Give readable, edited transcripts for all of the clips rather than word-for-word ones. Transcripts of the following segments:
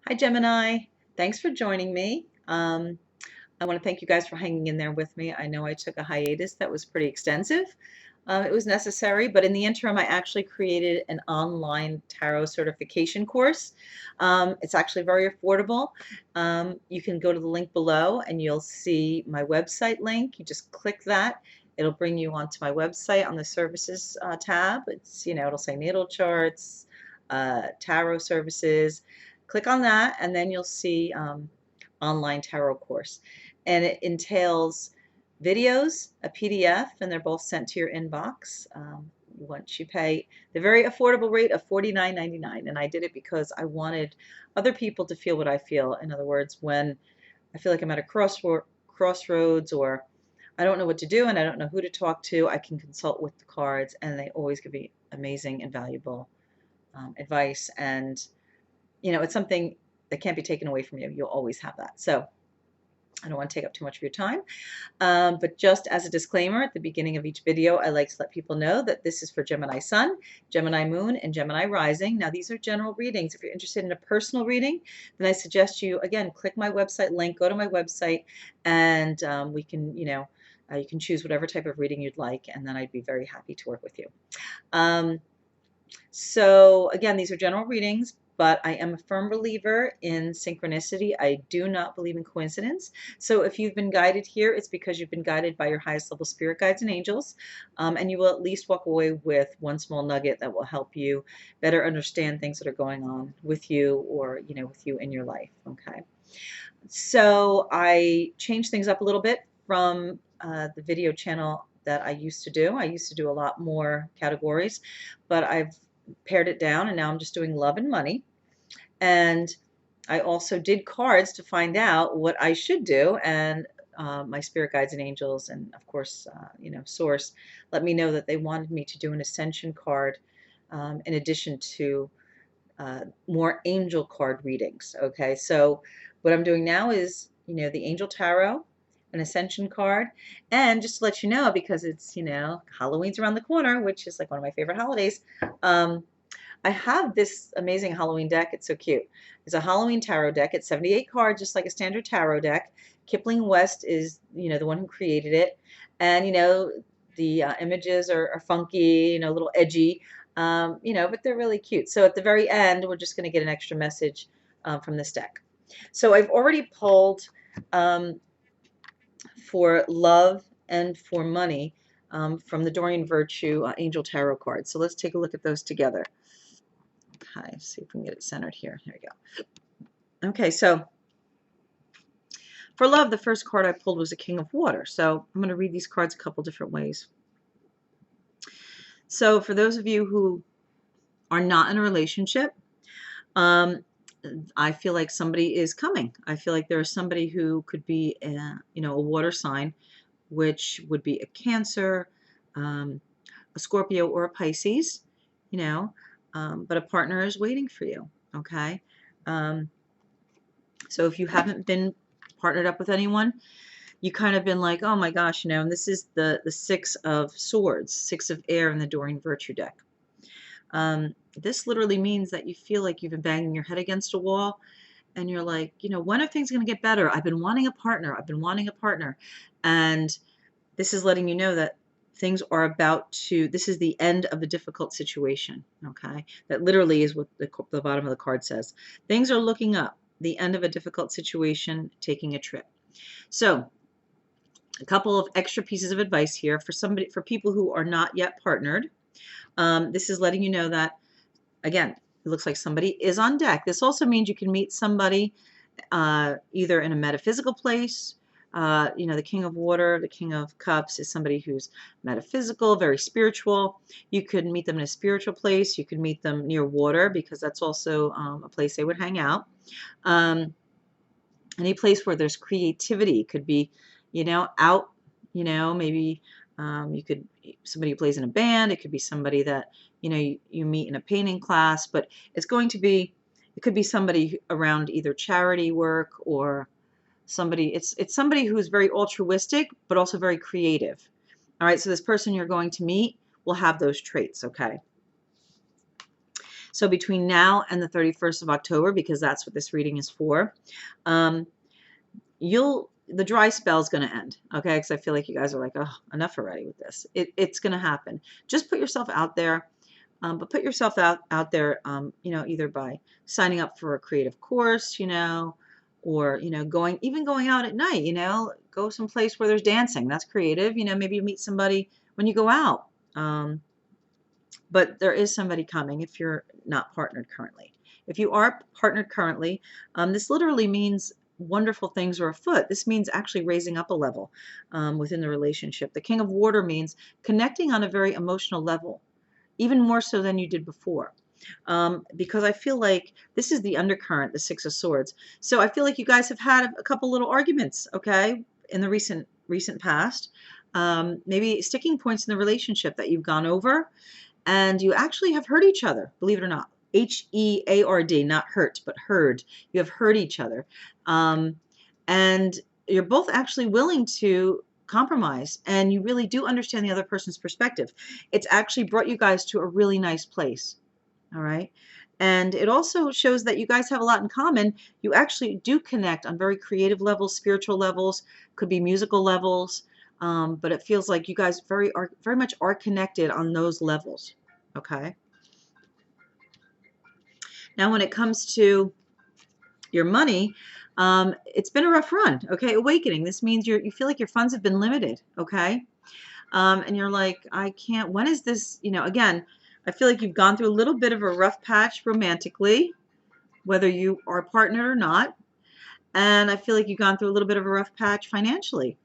Hi, Gemini. Thanks for joining me. I want to thank you guys for hanging in there with me. I know I took a hiatus that was pretty extensive. It was necessary, but in the interim, I actually created an online tarot certification course. It's actually very affordable. You can go to the link below and you'll see my website link. You just click that. It'll bring you onto my website on the services tab. It'll say natal charts, tarot services. Click on that, and then you'll see online tarot course. And it entails videos, a PDF, and they're both sent to your inbox. Once you pay the very affordable rate of $49.99. And I did it because I wanted other people to feel what I feel. In other words, when I feel like I'm at a crossroads, or I don't know what to do and I don't know who to talk to, I can consult with the cards, and they always give me amazing and valuable advice. And it's something that can't be taken away from you. You'll always have that. So I don't want to take up too much of your time. But just as a disclaimer, at the beginning of each video, I like to let people know that this is for Gemini Sun, Gemini Moon, and Gemini Rising. Now, these are general readings. If you're interested in a personal reading, then I suggest you, again, click my website link, go to my website, and we can, you can choose whatever type of reading you'd like, and then I'd be very happy to work with you. So again, these are general readings, but I am a firm believer in synchronicity. I do not believe in coincidence. So if you've been guided here, it's because you've been guided by your highest level spirit guides and angels, and you will at least walk away with one small nugget that will help you better understand things that are going on with you, or with you in your life. Okay. So I changed things up a little bit from the video channel that I used to do. I used to do a lot more categories, but I've pared it down, and now I'm just doing love and money. And I also did cards to find out what I should do, and my spirit guides and angels, and of course, Source, let me know that they wanted me to do an Ascension card in addition to more angel card readings. Okay, so what I'm doing now is, the Angel Tarot, an Ascension card, and just to let you know, because it's, Halloween's around the corner, which is like one of my favorite holidays. I have this amazing Halloween deck. It's so cute. It's a Halloween tarot deck. It's 78 cards, just like a standard tarot deck. Kipling West is, the one who created it. And, the images are funky, a little edgy, but they're really cute. So at the very end, we're just going to get an extra message from this deck. So I've already pulled for love and for money from the Dorian Virtue Angel Tarot cards. So let's take a look at those together. Okay, see if we can get it centered here. There we go. Okay, so for love, the first card I pulled was the King of Water. So I'm going to read these cards a couple different ways. So for those of you who are not in a relationship, I feel like somebody is coming. I feel like there is somebody who could be a water sign, which would be a Cancer, a Scorpio, or a Pisces, but a partner is waiting for you. Okay. So if you haven't been partnered up with anyone, you kind of been like, oh my gosh, and this is the Six of Swords, Six of Air in the Dorian Virtue deck. This literally means that you feel like you've been banging your head against a wall, and you're like, when are things going to get better? I've been wanting a partner. I've been wanting a partner. And this is letting you know that things are about to, this is the end of the difficult situation. Okay. That literally is what the bottom of the card says. Things are looking up, the end of a difficult situation, taking a trip. So a couple of extra pieces of advice here for people who are not yet partnered. This is letting you know that, again, it looks like somebody is on deck. This also means you can meet somebody either in a metaphysical place. The King of Water, the King of Cups is somebody who's metaphysical, very spiritual. You could meet them in a spiritual place. You could meet them near water, because that's also a place they would hang out. Any place where there's creativity. Could be, out, maybe you could, somebody who plays in a band. It could be somebody that, you meet in a painting class, but it could be somebody around either charity work or somebody, it's somebody who's very altruistic, but also very creative. All right. So this person you're going to meet will have those traits. Okay. So between now and the 31st of October, because that's what this reading is for, um, the dry spell is going to end, okay? Because I feel like you guys are like, oh, enough already with this. It's going to happen. Just put yourself out there, but put yourself out there, you know, either by signing up for a creative course, you know, or you know, going out at night, you know, go someplace where there's dancing. That's creative, you know. Maybe you meet somebody when you go out. But there is somebody coming if you're not partnered currently. If you are partnered currently, this literally means wonderful things are afoot. This means actually raising up a level within the relationship. The King of Water means connecting on a very emotional level, even more so than you did before. Because I feel like this is the undercurrent, the Six of Swords. So I feel like you guys have had a couple little arguments, okay, in the recent past. Maybe sticking points in the relationship that you've gone over, and you actually have hurt each other, believe it or not. H-E-A-R-D, not hurt, but heard. You have hurt each other. And you're both actually willing to compromise, and you really do understand the other person's perspective. It's actually brought you guys to a really nice place, all right? And it also shows that you guys have a lot in common. You actually do connect on very creative levels, spiritual levels, could be musical levels, but it feels like you guys very much are connected on those levels, okay? Now, when it comes to your money, it's been a rough run, okay? Awakening. This means you feel like your funds have been limited, okay? And you're like, I can't, when is this, you know, again, I feel like you've gone through a little bit of a rough patch romantically, whether you are partnered or not. And I feel like you've gone through a little bit of a rough patch financially.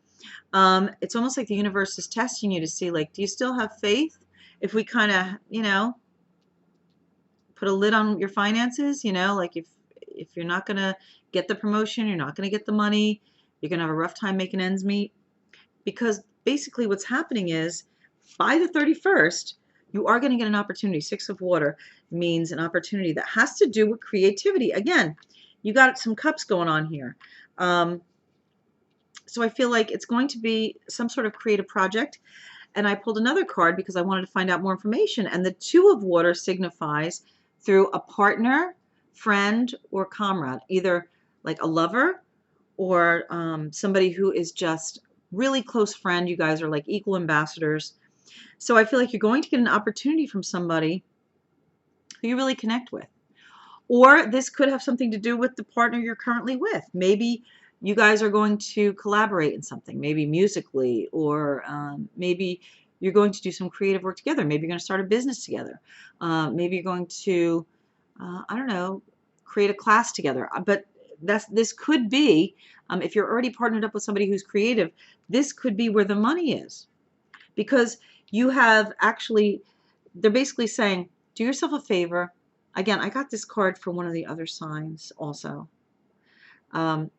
It's almost like the universe is testing you to see, like, do you still have faith? If we kind of, you know, put a lid on your finances, you know, like if you're not going to get the promotion, you're not going to get the money, you're going to have a rough time making ends meet. Because basically what's happening is by the 31st, you are going to get an opportunity. Six of Water means an opportunity that has to do with creativity. Again, you got some cups going on here. So I feel like it's going to be some sort of creative project. And I pulled another card because I wanted to find out more information. And the Two of Water signifies through a partner, friend, or comrade, either like a lover or somebody who is just really close friend. You guys are like equal ambassadors. So I feel like you're going to get an opportunity from somebody who you really connect with. Or this could have something to do with the partner you're currently with. Maybe you guys are going to collaborate in something, maybe musically, or maybe you're going to do some creative work together. Maybe you're going to start a business together. Maybe you're going to, I don't know, create a class together. But this could be, if you're already partnered up with somebody who's creative, this could be where the money is. Because you have actually, they're basically saying, do yourself a favor. Again, I got this card for one of the other signs also.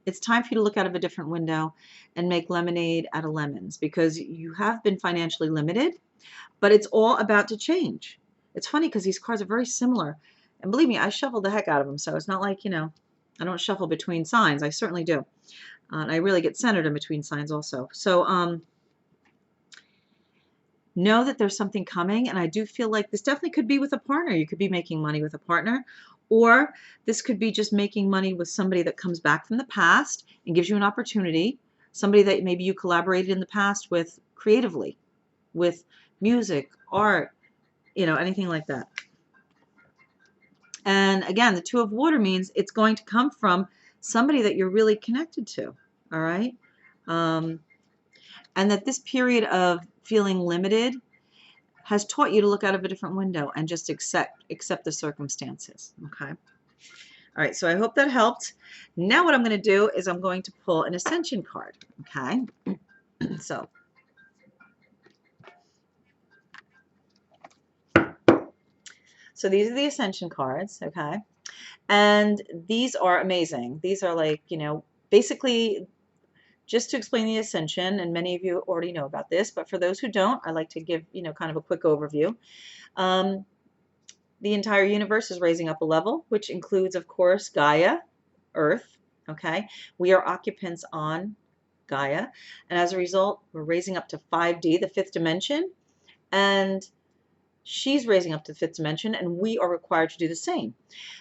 It's time for you to look out of a different window and make lemonade out of lemons, because you have been financially limited, but it's all about to change. It's funny because these cards are very similar. And believe me, I shuffled the heck out of them. So it's not like, you know, I don't shuffle between signs. I certainly do. And I really get centered in between signs also. So know that there's something coming. And I do feel like this definitely could be with a partner. You could be making money with a partner. Or this could be just making money with somebody that comes back from the past and gives you an opportunity. Somebody that maybe you collaborated in the past with creatively, with music, art, you know, anything like that. And again, the Two of Water means it's going to come from somebody that you're really connected to, all right? And that this period of feeling limited has taught you to look out of a different window and just accept the circumstances, okay? All right, so I hope that helped. Now what I'm going to do is I'm going to pull an Ascension card, okay? So these are the Ascension cards, okay? And these are amazing. These are like, you know, basically just to explain the Ascension, and many of you already know about this, but for those who don't, I like to give, you know, kind of a quick overview. The entire universe is raising up a level, which includes, of course, Gaia, Earth, okay? We are occupants on Gaia, and as a result, we're raising up to 5D, the fifth dimension, and she's raising up to the fifth dimension, and we are required to do the same.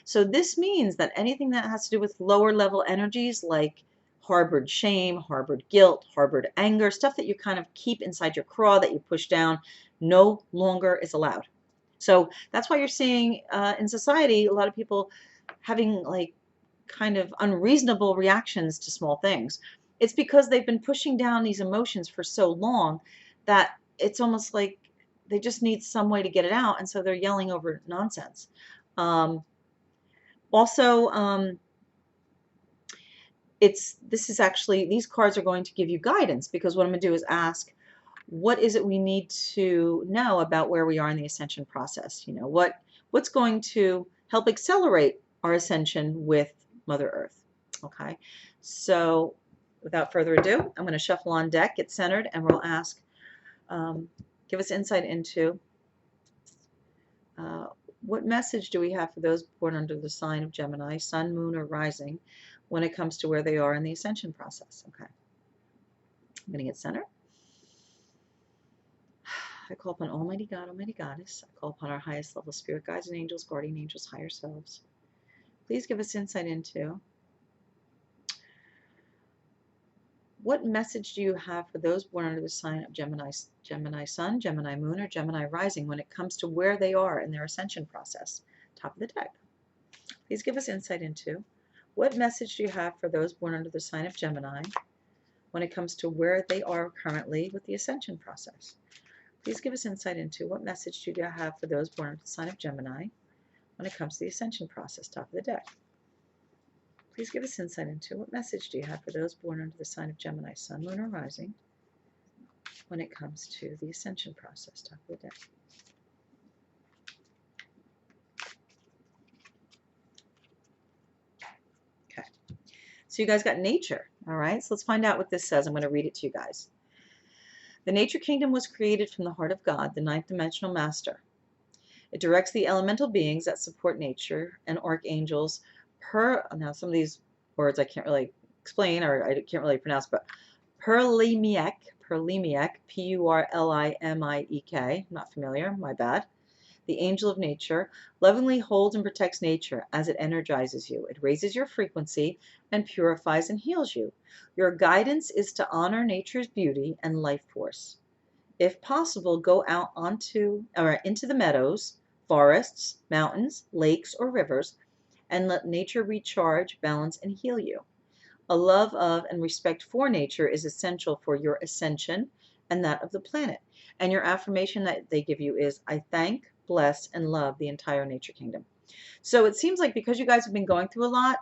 So this means that anything that has to do with lower level energies like harbored shame, harbored guilt, harbored anger, stuff that you kind of keep inside your craw that you push down, no longer is allowed. So that's why you're seeing in society a lot of people having like kind of unreasonable reactions to small things. It's because they've been pushing down these emotions for so long that it's almost like they just need some way to get it out, and so they're yelling over nonsense. Um, also, this is actually, these cards are going to give you guidance, because what I'm going to do is ask, what is it we need to know about where we are in the ascension process? You know, what's going to help accelerate our ascension with Mother Earth? Okay, so without further ado, I'm going to shuffle on deck, get centered, and we'll ask, give us insight into what message do we have for those born under the sign of Gemini, Sun, Moon, or Rising, when it comes to where they are in the ascension process? Okay, I'm going to get centered. I call upon Almighty God, Almighty Goddess. I call upon our highest level spirit guides and angels, guardian angels, higher selves. Please give us insight into what message do you have for those born under the sign of Gemini, Gemini Sun, Gemini Moon, or Gemini Rising when it comes to where they are in their ascension process? Top of the deck. Please give us insight into what message do you have for those born under the sign of Gemini when it comes to where they are currently with the ascension process? Please give us insight into what message do you have for those born under the sign of Gemini when it comes to the ascension process? Top of the deck. Please give us insight into what message do you have for those born under the sign of Gemini, Sun, Moon, or Rising when it comes to the ascension process? Top of the deck. Okay. So you guys got nature. All right. So let's find out what this says. I'm going to read it to you guys. The nature kingdom was created from the heart of God, the ninth dimensional master. It directs the elemental beings that support nature and archangels now some of these words I can't really explain, or I can't really pronounce, but Perlimiek, P-U-R-L-I-M-I-E-K, I'm not familiar, my bad. The angel of nature lovingly holds and protects nature as it energizes you. It raises your frequency and purifies and heals you. Your guidance is to honor nature's beauty and life force. If possible, go out into the meadows, forests, mountains, lakes, or rivers, and let nature recharge, balance, and heal you. A love of and respect for nature is essential for your ascension and that of the planet. And your affirmation that they give you is, I thank, bless, and love the entire nature kingdom. So it seems like because you guys have been going through a lot,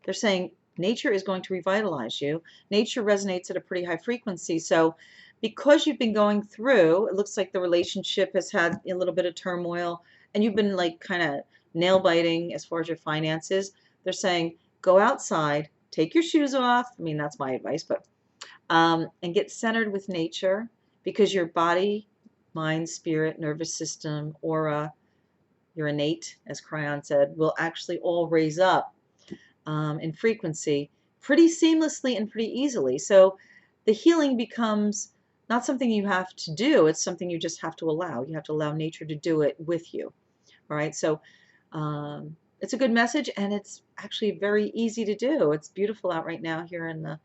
they're saying nature is going to revitalize you. Nature resonates at a pretty high frequency. So because you've been going through, it looks like the relationship has had a little bit of turmoil, and you've been like kind of nail biting as far as your finances. They're saying, go outside, take your shoes off. I mean, that's my advice, but and get centered with nature, because your body, mind, spirit, nervous system, aura, your innate, as Cryon said, will actually all raise up in frequency pretty seamlessly and pretty easily. So the healing becomes not something you have to do, it's something you just have to allow. You have to allow nature to do it with you. All right, so it's a good message, and it's actually very easy to do. It's beautiful out right now here in the,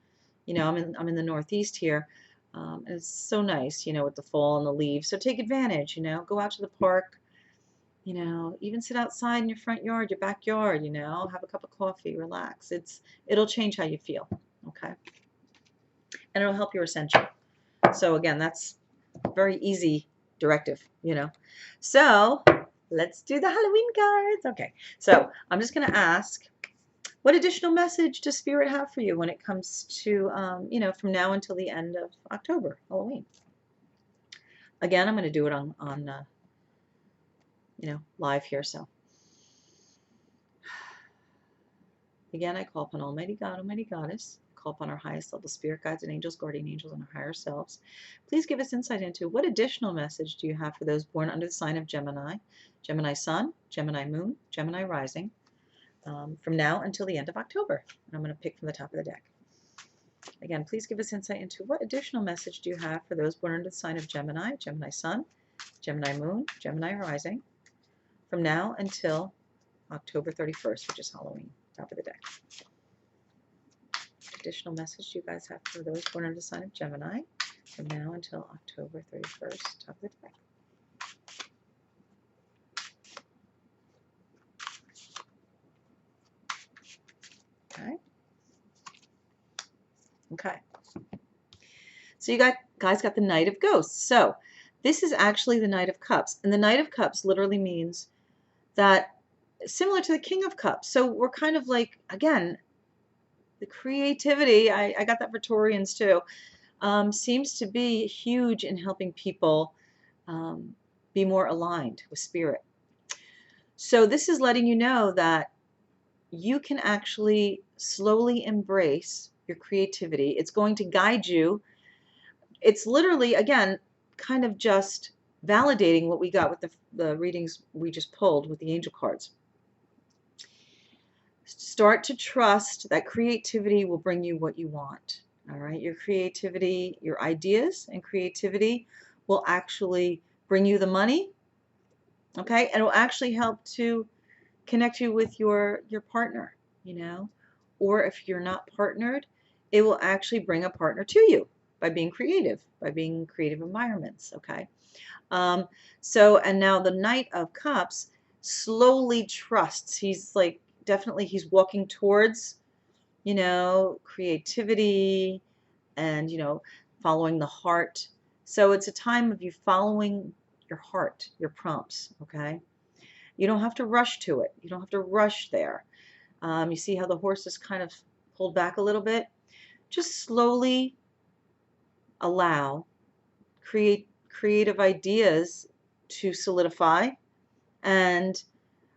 I'm in the Northeast here, and it's so nice, with the fall and the leaves. So take advantage, go out to the park, even sit outside in your front yard, your backyard, have a cup of coffee, relax. It'll change how you feel, okay? And it'll help your ascension. So again, that's very easy directive, So let's do the Halloween cards. Okay, so I'm just going to ask, what additional message does Spirit have for you when it comes to, from now until the end of October, Halloween? Again, I'm going to do it on live here. So again, I call upon Almighty God, Almighty Goddess. Call upon our highest level spirit guides and angels, guardian angels, and our higher selves. Please give us insight into what additional message do you have for those born under the sign of Gemini, Gemini Sun, Gemini Moon, Gemini Rising, from now until the end of October. And I'm going to pick from the top of the deck. Again, please give us insight into what additional message do you have for those born under the sign of Gemini, Gemini Sun, Gemini Moon, Gemini Rising, from now until October 31st, which is Halloween. Top of the deck. Additional message you guys have for those born under the sign of Gemini from now until October 31st. Top of the deck. Okay. Okay. So you guys got the Knight of Ghosts. So this is actually the Knight of Cups. And the Knight of Cups literally means that, similar to the King of Cups. So we're kind of like, again, the creativity, I got that for Taurians too, seems to be huge in helping people be more aligned with spirit. So this is letting you know that you can actually slowly embrace your creativity. It's going to guide you. It's literally, again, kind of just validating what we got with the readings we just pulled with the angel cards. Start to trust that creativity will bring you what you want. All right, your creativity, your ideas and creativity will actually bring you the money. Okay, and it will actually help to connect you with your partner, you know, or if you're not partnered, it will actually bring a partner to you by being creative environments. Okay, so, and now the Knight of Cups slowly trusts. He's like, definitely he's walking towards, you know, creativity and, you know, following the heart. So it's a time of you following your heart, your prompts. Okay, you don't have to rush to it. You don't have to rush there. You see how the horse is kind of pulled back a little bit? Just slowly allow creative ideas to solidify, and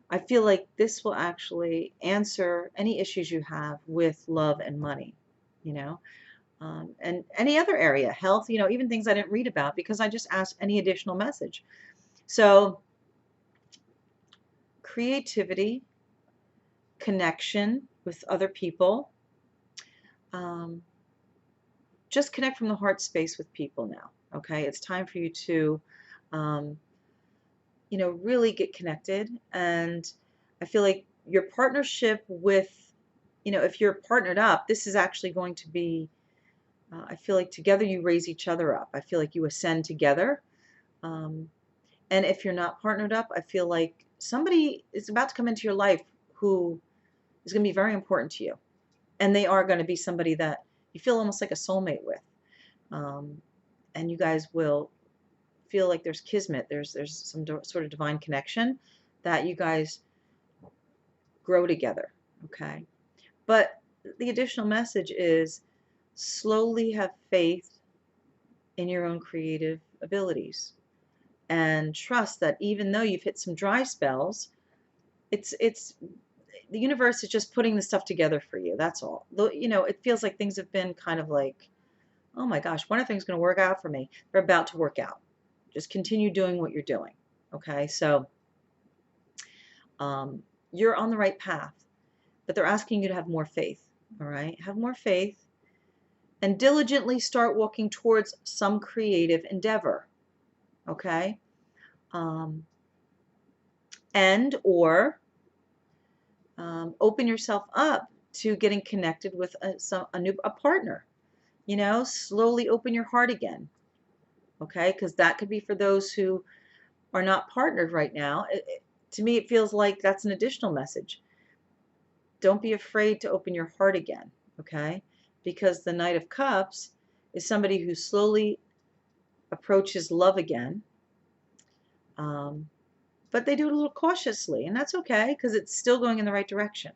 I feel like this will actually answer any issues you have with love and money, you know, and any other area, health, you know, even things I didn't read about because I just asked any additional message. So creativity, connection with other people, just connect from the heart space with people now. Okay, it's time for you to you know, really get connected. And I feel like your partnership with, you know, if you're partnered up, this is actually going to be, I feel like together you raise each other up. I feel like you ascend together. And if you're not partnered up, I feel like somebody is about to come into your life who is going to be very important to you. And they are going to be somebody that you feel almost like a soulmate with. And you guys will feel like there's kismet, there's some sort of divine connection that you guys grow together. Okay, but the additional message is slowly have faith in your own creative abilities and trust that even though you've hit some dry spells, it's the universe is just putting the stuff together for you. That's all. You know, it feels like things have been kind of like, oh my gosh, when are things going to work out for me? They're about to work out. Just continue doing what you're doing. Okay, so you're on the right path, but they're asking you to have more faith. All right, have more faith and diligently start walking towards some creative endeavor. Okay, and or open yourself up to getting connected with a partner. You know, slowly open your heart again. Okay, because that could be for those who are not partnered right now. To me, it feels like that's an additional message. Don't be afraid to open your heart again, okay? Because the Knight of Cups is somebody who slowly approaches love again, but they do it a little cautiously, and that's okay because it's still going in the right direction.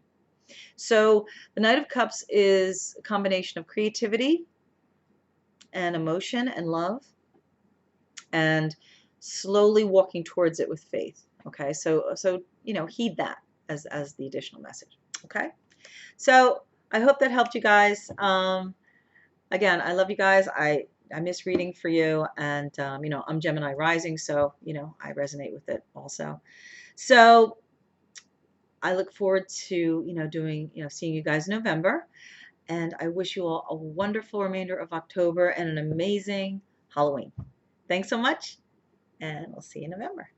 So the Knight of Cups is a combination of creativity and emotion and love, and slowly walking towards it with faith. Okay, so you know, heed that as the additional message. Okay, so I hope that helped you guys. Again, I love you guys. I miss reading for you, and you know, I'm Gemini rising, so you know, I resonate with it also. So I look forward to, you know, seeing you guys in November, and I wish you all a wonderful remainder of October and an amazing Halloween. Thanks so much. and we'll see you in November.